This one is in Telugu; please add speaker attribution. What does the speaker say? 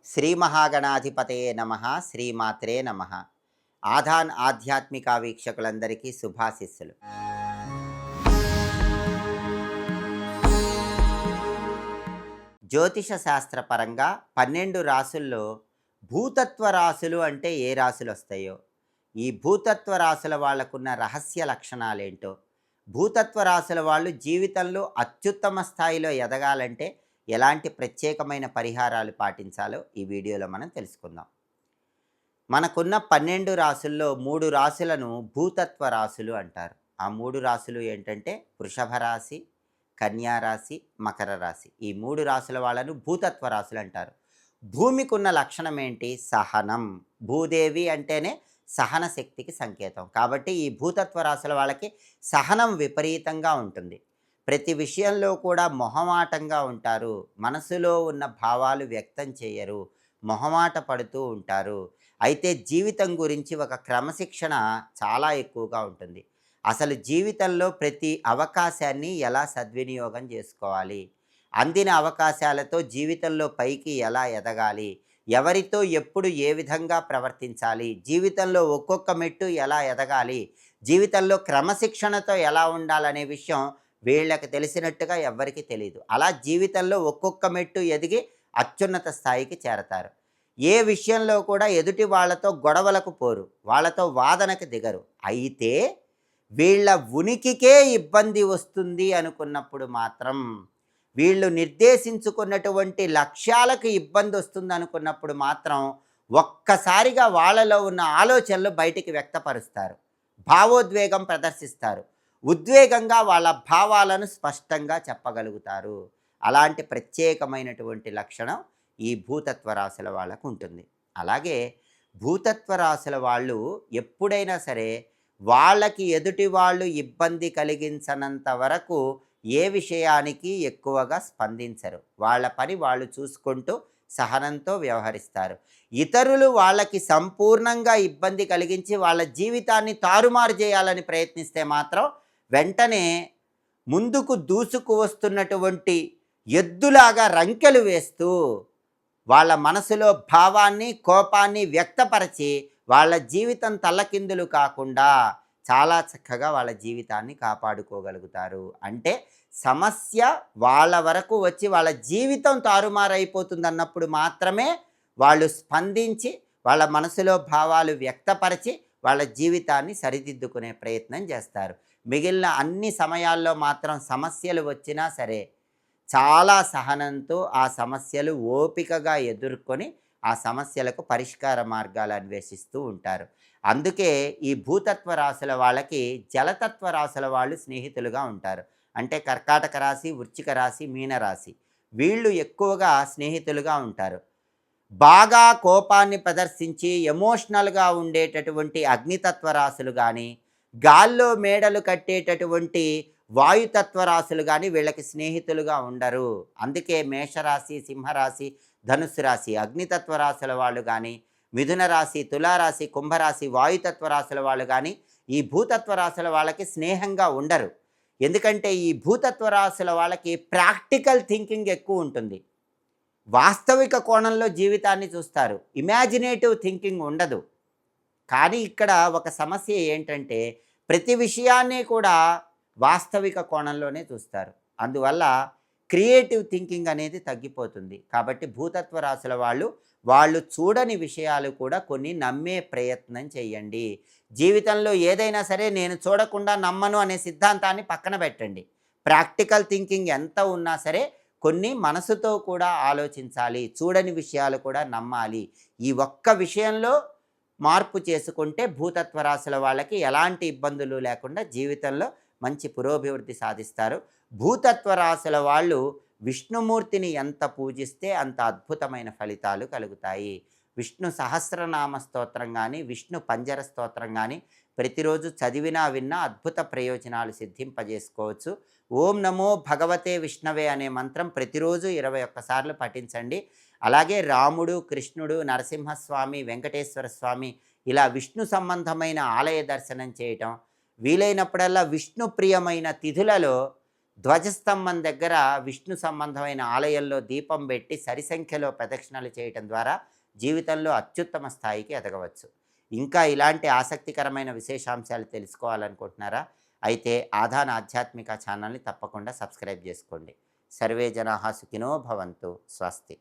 Speaker 1: శ్రీ మహాగణాధిపతయే నమః. శ్రీమాత్రే నమః. ఆధాన్ ఆధ్యాత్మిక వీక్షకులందరికీ శుభాశిస్సులు. జ్యోతిష శాస్త్ర పరంగా 12 రాసుల్లో భూతత్వ రాసులు అంటే ఏ రాసులు వస్తాయో, ఈ భూతత్వ రాసుల వాళ్ళకున్న రహస్య లక్షణాలేంటో, భూతత్వ రాసుల వాళ్ళు జీవితంలో అత్యుత్తమ స్థాయిలో ఎదగాలంటే ఎలాంటి ప్రత్యేకమైన పరిహారాలు పాటించాలో ఈ వీడియోలో మనం తెలుసుకుందాం. మనకున్న 12 రాసుల్లో 3 రాసులను భూతత్వ రాసులు అంటారు. ఆ 3 రాసులు ఏంటంటే వృషభ రాశి, కన్యా రాశి, మకర రాశి. ఈ 3 రాసుల వాళ్ళను భూతత్వ రాసులు అంటారు. భూమికి ఉన్న లక్షణం ఏంటి? సహనం. భూదేవి అంటేనే సహన శక్తికి సంకేతం. కాబట్టి ఈ భూతత్వ రాసుల వాళ్ళకి సహనం విపరీతంగా ఉంటుంది. ప్రతి విషయంలో కూడా మొహమాటంగా ఉంటారు. మనసులో ఉన్న భావాలు వ్యక్తం చేయరు. మొహమాట పడుతూ ఉంటారు. అయితే జీవితం గురించి ఒక క్రమశిక్షణ చాలా ఎక్కువగా ఉంటుంది. అసలు జీవితంలో ప్రతి అవకాశాన్ని ఎలా సద్వినియోగం చేసుకోవాలి, అందిన అవకాశాలతో జీవితంలో పైకి ఎలా ఎదగాలి, ఎవరితో ఎప్పుడు ఏ విధంగా ప్రవర్తించాలి, జీవితంలో ఒక్కొక్క మెట్టు ఎలా ఎదగాలి, జీవితంలో క్రమశిక్షణతో ఎలా ఉండాలనే విషయం వీళ్ళకి తెలిసినట్టుగా ఎవ్వరికీ తెలియదు. అలా జీవితంలో ఒక్కొక్క మెట్టు ఎదిగి అత్యున్నత స్థాయికి చేరతారు. ఏ విషయంలో కూడా ఎదుటి వాళ్ళతో గొడవలకు పోరు, వాళ్ళతో వాదనకు దిగరు. అయితే వీళ్ళ ఉనికికే ఇబ్బంది వస్తుంది అనుకున్నప్పుడు మాత్రం, వీళ్ళు నిర్దేశించుకున్నటువంటి లక్ష్యాలకు ఇబ్బంది వస్తుంది అనుకున్నప్పుడు మాత్రం ఒక్కసారిగా వాళ్ళలో ఉన్న ఆలోచనలు బయటికి వ్యక్తపరుస్తారు, భావోద్వేగం ప్రదర్శిస్తారు, ఉద్వేగంగా వాళ్ళ భావాలను స్పష్టంగా చెప్పగలుగుతారు. అలాంటి ప్రత్యేకమైనటువంటి లక్షణం ఈ భూతత్వ రాశుల వాళ్ళకు ఉంటుంది. అలాగే భూతత్వ రాశుల వాళ్ళు ఎప్పుడైనా సరే వాళ్ళకి ఎదుటి వాళ్ళు ఇబ్బంది కలిగించనంత వరకు ఏ విషయానికి ఎక్కువగా స్పందించరు. వాళ్ళ పని వాళ్ళు చూసుకుంటూ సహనంతో వ్యవహరిస్తారు. ఇతరులు వాళ్ళకి సంపూర్ణంగా ఇబ్బంది కలిగించి వాళ్ళ జీవితాన్ని తారుమారు చేయాలని ప్రయత్నిస్తే మాత్రం వెంటనే ముందుకు దూసుకు వస్తున్నటువంటి ఎద్దులాగా రంకెలు వేస్తూ వాళ్ళ మనసులో భావాన్ని, కోపాన్ని వ్యక్తపరిచి వాళ్ళ జీవితం తల్లకిందులు కాకుండా చాలా చక్కగా వాళ్ళ జీవితాన్ని కాపాడుకోగలుగుతారు. అంటే సమస్య వాళ్ళ వరకు వచ్చి వాళ్ళ జీవితం తారుమారైపోతుంది అన్నప్పుడు మాత్రమే వాళ్ళు స్పందించి వాళ్ళ మనసులో భావాలు వ్యక్తపరిచి వాళ్ళ జీవితాన్ని సరిదిద్దుకునే ప్రయత్నం చేస్తారు. మిగిలిన అన్ని సమయాల్లో మాత్రం సమస్యలు వచ్చినా సరే చాలా సహనంతో ఆ సమస్యలు ఓపికగా ఎదుర్కొని ఆ సమస్యలకు పరిష్కార మార్గాలు అన్వేషిస్తూ ఉంటారు. అందుకే ఈ భూతత్వ రాశుల వాళ్ళకి జలతత్వ రాశుల వాళ్ళు స్నేహితులుగా ఉంటారు. అంటే కర్కాటక రాశి, వృశ్చిక రాశి, మీనరాశి వీళ్ళు ఎక్కువగా స్నేహితులుగా ఉంటారు. బాగా కోపాన్ని ప్రదర్శించి ఎమోషనల్గా ఉండేటటువంటి అగ్నితత్వ రాశులు కానీ, గాల్లో మేడలు కట్టేటటువంటి వాయుతత్వ రాశులు కానీ వీళ్ళకి స్నేహితులుగా ఉండరు. అందుకే మేషరాశి, సింహరాశి, ధనుస్సు రాశి అగ్నితత్వ రాశుల వాళ్ళు కానీ, మిథున రాశి, తులారాశి, కుంభరాశి వాయుతత్వ రాశుల వాళ్ళు కానీ ఈ భూతత్వ రాశుల వాళ్ళకి స్నేహంగా ఉండరు. ఎందుకంటే ఈ భూతత్వ రాశుల వాళ్ళకి ప్రాక్టికల్ థింకింగ్ ఎక్కువ ఉంటుంది. వాస్తవిక కోణంలో జీవితాన్ని చూస్తారు, ఇమాజినేటివ్ థింకింగ్ ఉండదు. కానీ ఇక్కడ ఒక సమస్య ఏంటంటే ప్రతి విషయాన్ని కూడా వాస్తవిక కోణంలోనే చూస్తారు. అందువల్ల క్రియేటివ్ థింకింగ్ అనేది తగ్గిపోతుంది. కాబట్టి భూతత్వ రాశుల వాళ్ళు చూడని విషయాలు కూడా కొన్ని నమ్మే ప్రయత్నం చేయండి. జీవితంలో ఏదైనా సరే నేను చూడకుండా నమ్మను అనే సిద్ధాంతాన్ని పక్కన పెట్టండి. ప్రాక్టికల్ థింకింగ్ ఎంత ఉన్నా సరే కొన్ని మనసుతో కూడా ఆలోచించాలి, చూడని విషయాలు కూడా నమ్మాలి. ఈ ఒక్క విషయంలో మార్పు చేసుకుంటే భూతత్వ రాశుల వాళ్ళకి ఎలాంటి ఇబ్బందులు లేకుండా జీవితంలో మంచి పురోభివృద్ధి సాధిస్తారు. భూతత్వ రాశుల వాళ్ళు విష్ణుమూర్తిని ఎంత పూజిస్తే అంత అద్భుతమైన ఫలితాలు కలుగుతాయి. విష్ణు సహస్రనామ స్తోత్రం కానీ, విష్ణు పంజర స్తోత్రం కానీ ప్రతిరోజు చదివినా విన్నా అద్భుత ప్రయోజనాలు సిద్ధింపజేసుకోవచ్చు. ఓం నమో భగవతే విష్ణవే అనే మంత్రం ప్రతిరోజు 21 సార్లు పఠించండి. అలాగే రాముడు, కృష్ణుడు, నరసింహస్వామి, వెంకటేశ్వర స్వామి ఇలా విష్ణు సంబంధమైన ఆలయ దర్శనం చేయటం, వీలైనప్పుడల్లా విష్ణు ప్రియమైన తిథులలో ధ్వజస్తంభం దగ్గర విష్ణు సంబంధమైన ఆలయంలో దీపం పెట్టి సరి సంఖ్యలో ప్రదక్షిణలు చేయటం ద్వారా జీవితంలో అత్యుత్తమ స్థాయికి ఎదగవచ్చు. ఇంకా ఇలాంటి ఆసక్తికరమైన విశేషాంశాలు తెలుసుకోవాలనుకుంటున్నారా? అయితే ఆధాన్ ఆధ్యాత్మిక ఛానల్ని తప్పకుండా సబ్స్క్రైబ్ చేసుకోండి. సర్వే జనాః సుఖినో భవంతు. స్వస్తి.